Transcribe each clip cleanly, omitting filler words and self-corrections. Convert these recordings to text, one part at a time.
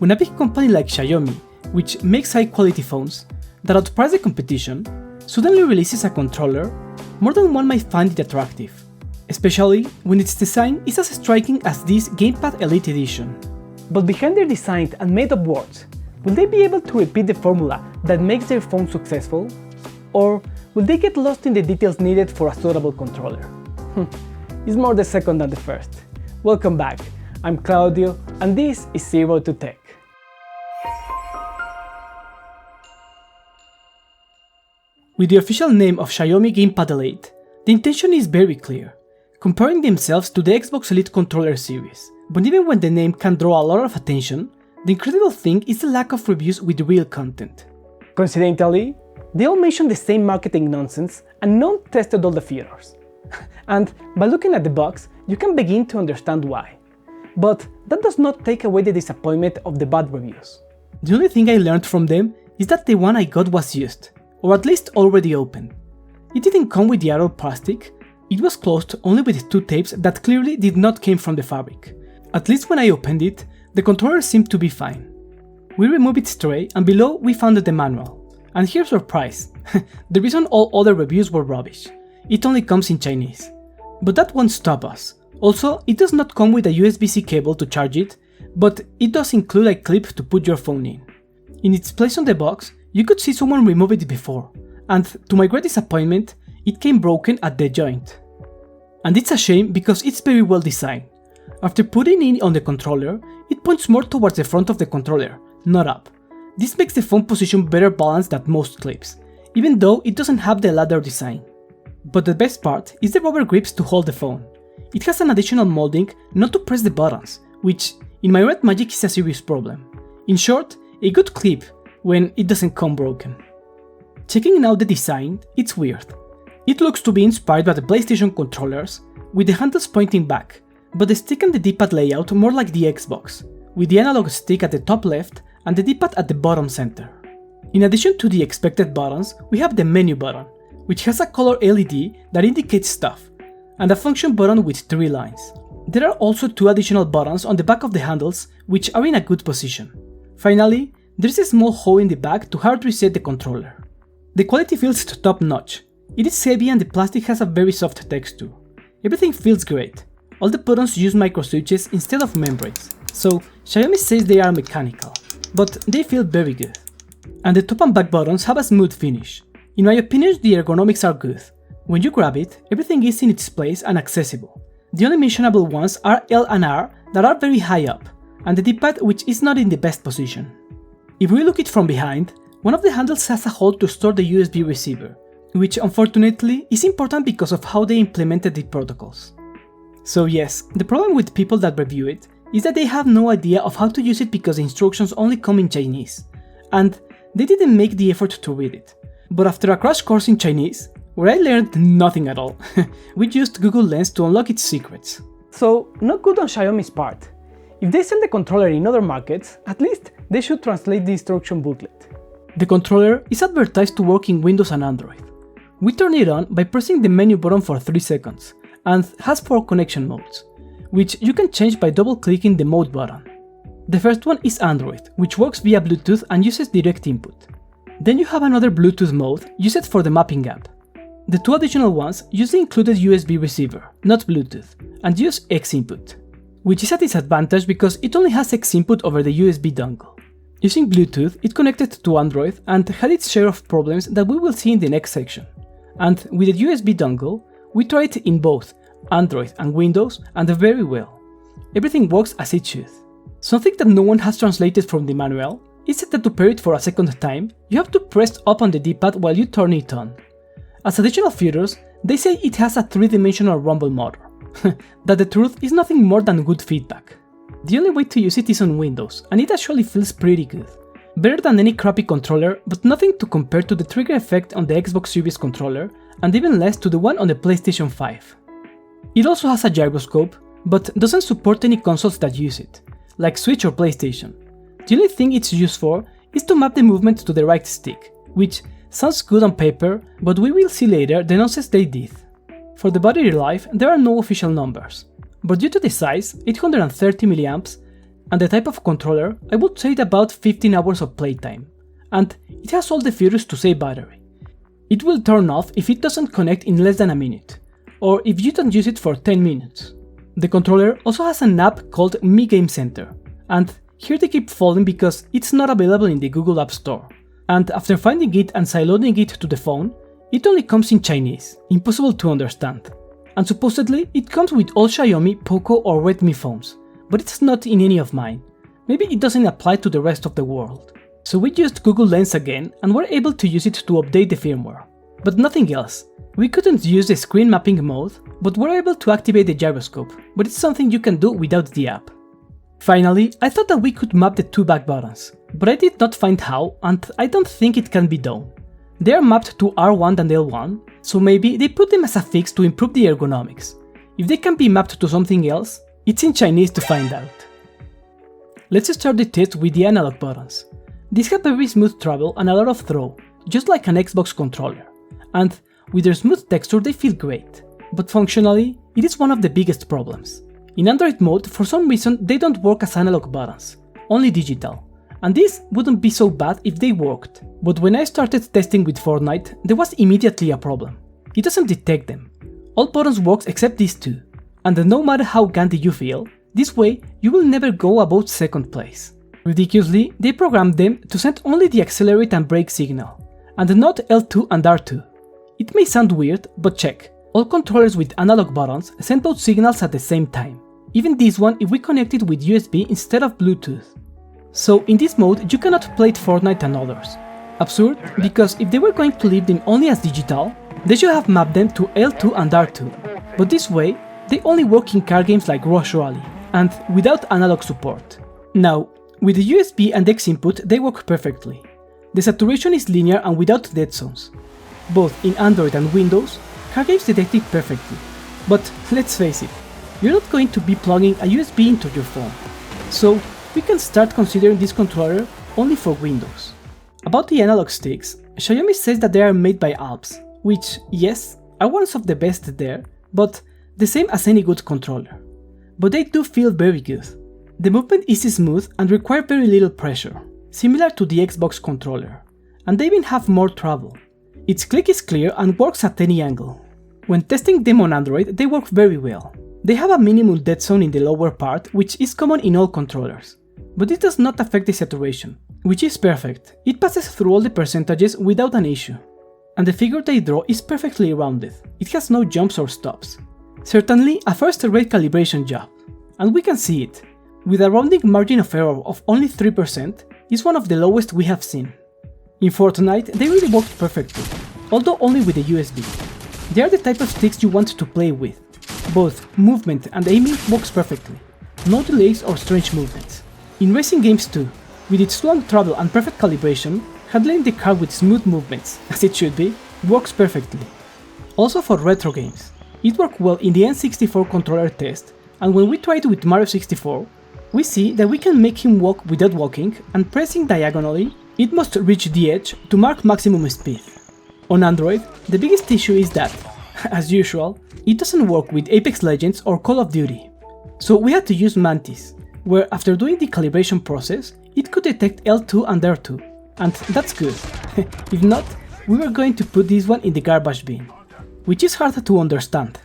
when a big company like Xiaomi, which makes high-quality phones that outprice the competition, suddenly releases a controller, more than one might find it attractive, especially when its design is as striking as this Gamepad Elite Edition. But behind their designs and made-up words, will they be able to repeat the formula that makes their phone successful? Or will they get lost in the details needed for a suitable controller? It's more the second than the first. Welcome back, I'm Claudio, and this is Zero to Tech. With the official name of Xiaomi Gamepad Elite, the intention is very clear, comparing themselves to the Xbox Elite controller series. But even when the name can draw a lot of attention, the incredible thing is the lack of reviews with real content. Coincidentally, they all mention the same marketing nonsense and none tested all the features. And by looking at the box, you can begin to understand why. But that does not take away the disappointment of the bad reviews. The only thing I learned from them is that the one I got was used, or at least already open. It didn't come with the arrow plastic, it was closed only with two tapes that clearly did not come from the fabric. At least when I opened it, the controller seemed to be fine. We removed its tray and below we found the manual. And here's our price. The reason all other reviews were rubbish. It only comes in Chinese. But that won't stop us. Also, it does not come with a USB-C cable to charge it, but it does include a clip to put your phone in. In its place on the box, you could see someone remove it before, and to my great disappointment, it came broken at the joint. And it's a shame because it's very well designed. After putting it on the controller, it points more towards the front of the controller, not up. This makes the phone position better balanced than most clips, even though it doesn't have the ladder design. But the best part is the rubber grips to hold the phone. It has an additional molding not to press the buttons, which in my red magic is a serious problem. In short, a good clip when it doesn't come broken. Checking out the design, it's weird. It looks to be inspired by the PlayStation controllers, with the handles pointing back, but the stick and the D-pad layout more like the Xbox, with the analog stick at the top left and the D-pad at the bottom center. In addition to the expected buttons, we have the menu button, which has a color LED that indicates stuff, and a function button with 3 lines. There are also 2 additional buttons on the back of the handles, which are in a good position. Finally, there is a small hole in the back to hard reset the controller. The quality feels top notch. It is heavy and the plastic has a very soft texture. Everything feels great. All the buttons use micro switches instead of membranes, so Xiaomi says they are mechanical, but they feel very good. And the top and back buttons have a smooth finish. In my opinion, the ergonomics are good. When you grab it, everything is in its place and accessible. The only mentionable ones are L and R that are very high up, and the D-pad which is not in the best position. If we look it from behind, one of the handles has a hole to store the USB receiver, which unfortunately is important because of how they implemented the protocols. So yes, the problem with people that review it is that they have no idea of how to use it because the instructions only come in Chinese, and they didn't make the effort to read it. But after a crash course in Chinese, where I learned nothing at all, we used Google Lens to unlock its secrets. So, not good on Xiaomi's part. If they sell the controller in other markets, at least they should translate the instruction booklet. The controller is advertised to work in Windows and Android. We turn it on by pressing the menu button for 3 seconds, and has 4 connection modes, which you can change by double-clicking the mode button. The first one is Android, which works via Bluetooth and uses direct input. Then you have another Bluetooth mode used for the mapping app. The 2 additional ones use the included USB receiver, not Bluetooth, and use X input, which is a disadvantage because it only has X input over the USB dongle. Using Bluetooth, it connected to Android and had its share of problems that we will see in the next section. And with the USB dongle, we tried it in both Android and Windows and very well. Everything works as it should. Something that no one has translated from the manual is that to pair it for a second time, you have to press up on the D-pad while you turn it on. As additional features, they say it has a 3-dimensional rumble motor. That the truth is nothing more than good feedback. The only way to use it is on Windows, and it actually feels pretty good. Better than any crappy controller, but nothing to compare to the trigger effect on the Xbox Series controller, and even less to the one on the PlayStation 5. It also has a gyroscope, but doesn't support any consoles that use it, like Switch or PlayStation. The only thing it's used for is to map the movement to the right stick, which sounds good on paper, but we will see later the nonsense they did. For the battery life, there are no official numbers, but due to the size, 830 mAh, And the type of controller, I would say about 15 hours of playtime. And it has all the features to save battery. It will turn off if it doesn't connect in less than a minute, or if you don't use it for 10 minutes. The controller also has an app called Mi Game Center, and here they keep falling because it's not available in the Google App Store. And after finding it and sideloading it to the phone, it only comes in Chinese, impossible to understand. And supposedly it comes with all Xiaomi, POCO or Redmi phones, but it's not in any of mine. Maybe it doesn't apply to the rest of the world. So we used Google Lens again and were able to use it to update the firmware. But nothing else. We couldn't use the screen mapping mode, but were able to activate the gyroscope, but it's something you can do without the app. Finally, I thought that we could map the two back buttons, but I did not find how, and I don't think it can be done. They are mapped to R1 and L1, so maybe they put them as a fix to improve the ergonomics. If they can be mapped to something else, it's in Chinese to find out. Let's start the test with the analog buttons. These have very smooth travel and a lot of throw, just like an Xbox controller. And with their smooth texture they feel great, but functionally, it is one of the biggest problems. In Android mode, for some reason they don't work as analog buttons, only digital. And this wouldn't be so bad if they worked, but when I started testing with Fortnite, there was immediately a problem. It doesn't detect them. All buttons work except these two, and no matter how gandy you feel, this way you will never go above second place. Ridiculously, they programmed them to send only the accelerate and brake signal, and not L2 and R2. It may sound weird, but check. All controllers with analog buttons send both signals at the same time. Even this one if we connect it with USB instead of Bluetooth. So in this mode you cannot play Fortnite and others. Absurd, because if they were going to leave them only as digital, they should have mapped them to L2 and R2. But this way, they only work in car games like Rush Rally, and without analog support. Now, with the USB and X input they work perfectly. The saturation is linear and without dead zones. Both in Android and Windows, car games detect it perfectly. But let's face it, you're not going to be plugging a USB into your phone. So we can start considering this controller only for Windows. About the analog sticks, Xiaomi says that they are made by Alps, which, yes, are one of the best there, but the same as any good controller. But they do feel very good. The movement is smooth and require very little pressure, similar to the Xbox controller, and they even have more travel. Its click is clear and works at any angle. When testing them on Android, they work very well. They have a minimal dead zone in the lower part, which is common in all controllers. But it does not affect the saturation, which is perfect. It passes through all the percentages without an issue. And the figure they draw is perfectly rounded. It has no jumps or stops. Certainly a first-rate calibration job. And we can see it. With a rounding margin of error of only 3%, is one of the lowest we have seen. In Fortnite, they really worked perfectly, although only with the USB. They are the type of sticks you want to play with. Both movement and aiming works perfectly, no delays or strange movements. In racing games too, with its long travel and perfect calibration, handling the car with smooth movements, as it should be, works perfectly. Also for retro games, it worked well in the N64 controller test, and when we tried with Mario 64, we see that we can make him walk without walking, and pressing diagonally, it must reach the edge to mark maximum speed. On Android, the biggest issue is that, as usual, it doesn't work with Apex Legends or Call of Duty. So we had to use Mantis, where after doing the calibration process, it could detect L2 and R2, and that's good. If not, we were going to put this one in the garbage bin, which is hard to understand.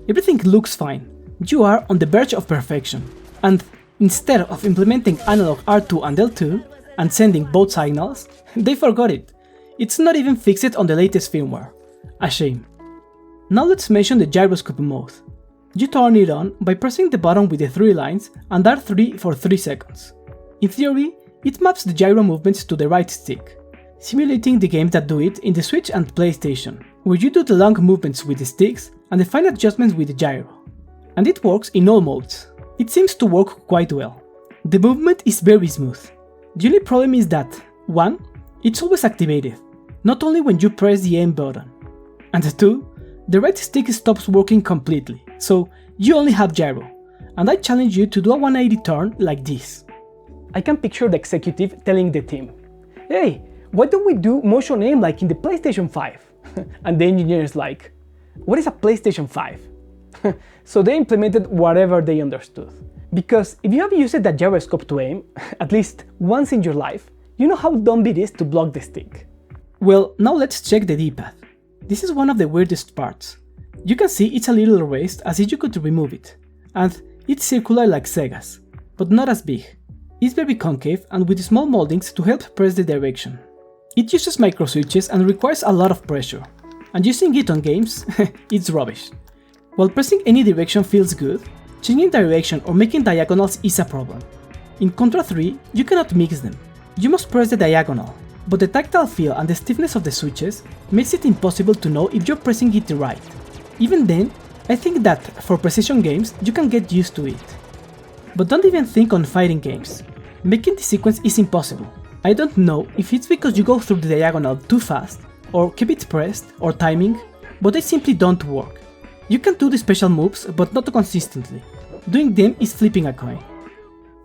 Everything looks fine, you are on the verge of perfection, and instead of implementing analog R2 and L2, and sending both signals, they forgot it. It's not even fixed on the latest firmware. A shame. Now let's mention the gyroscope mode. You turn it on by pressing the button with the 3 lines and R3 for 3 seconds. In theory, it maps the gyro movements to the right stick, simulating the games that do it in the Switch and PlayStation, where you do the long movements with the sticks and the fine adjustments with the gyro. And it works in all modes. It seems to work quite well. The movement is very smooth. The only problem is that, 1. It's always activated, not only when you press the aim button, and 2. The right stick stops working completely, so you only have gyro, and I challenge you to do a 180 turn like this. I can picture the executive telling the team, "Hey, why don't we do motion aim like in the PlayStation 5? And the engineer is like, "What is a PlayStation 5? So they implemented whatever they understood. Because if you have used the gyroscope to aim, at least once in your life, you know how dumb it is to block the stick. Well, now let's check the D-pad. This is one of the weirdest parts. You can see it's a little raised as if you could remove it, and it's circular like Sega's, but not as big. It's very concave and with small moldings to help press the direction. It uses micro switches and requires a lot of pressure, and using it on games, it's rubbish. While pressing any direction feels good, changing direction or making diagonals is a problem. In Contra 3, you cannot mix them. You must press the diagonal, but the tactile feel and the stiffness of the switches makes it impossible to know if you're pressing it right. Even then, I think that for precision games, you can get used to it. But don't even think on fighting games. Making the sequence is impossible. I don't know if it's because you go through the diagonal too fast, or keep it pressed, or timing, but they simply don't work. You can do the special moves, but not consistently. Doing them is flipping a coin.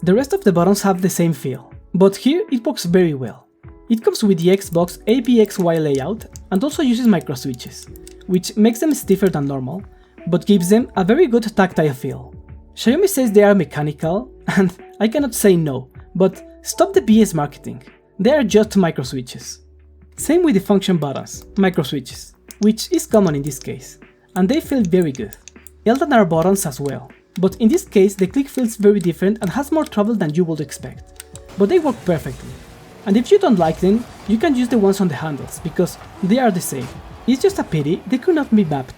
The rest of the buttons have the same feel, but here it works very well. It comes with the Xbox ABXY layout and also uses micro switches, which makes them stiffer than normal, but gives them a very good tactile feel. Xiaomi says they are mechanical, and I cannot say no, but stop the BS marketing. They are just micro switches. Same with the function buttons, micro switches, which is common in this case, and they feel very good. Elden are buttons as well, but in this case the click feels very different and has more trouble than you would expect, but they work perfectly. And if you don't like them, you can use the ones on the handles, because they are the same. It's just a pity they could not be mapped.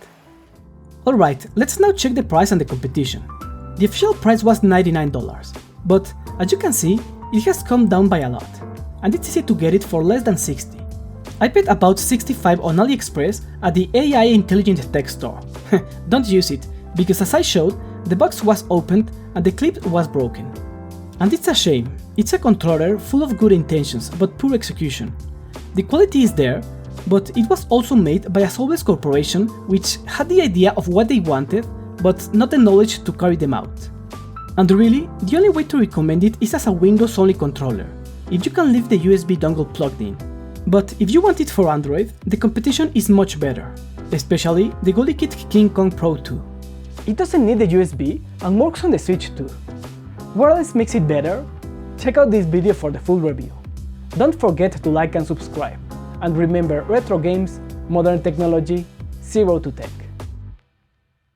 Alright, let's now check the price and the competition. The official price was $99, but as you can see, it has come down by a lot, and it's easy to get it for less than $60. I paid about $65 on AliExpress at the AI Intelligent Tech store. Don't use it, because as I showed, the box was opened and the clip was broken. And it's a shame. It's a controller full of good intentions but poor execution. The quality is there, but it was also made by a soulless corporation which had the idea of what they wanted, but not the knowledge to carry them out. And really, the only way to recommend it is as a Windows-only controller, if you can leave the USB dongle plugged in. But if you want it for Android, the competition is much better, especially the GoldieKit King Kong Pro 2. It doesn't need the USB and works on the Switch too. What else makes it better? Check out this video for the full review. Don't forget to like and subscribe, and remember, retro games, modern technology, zero to tech.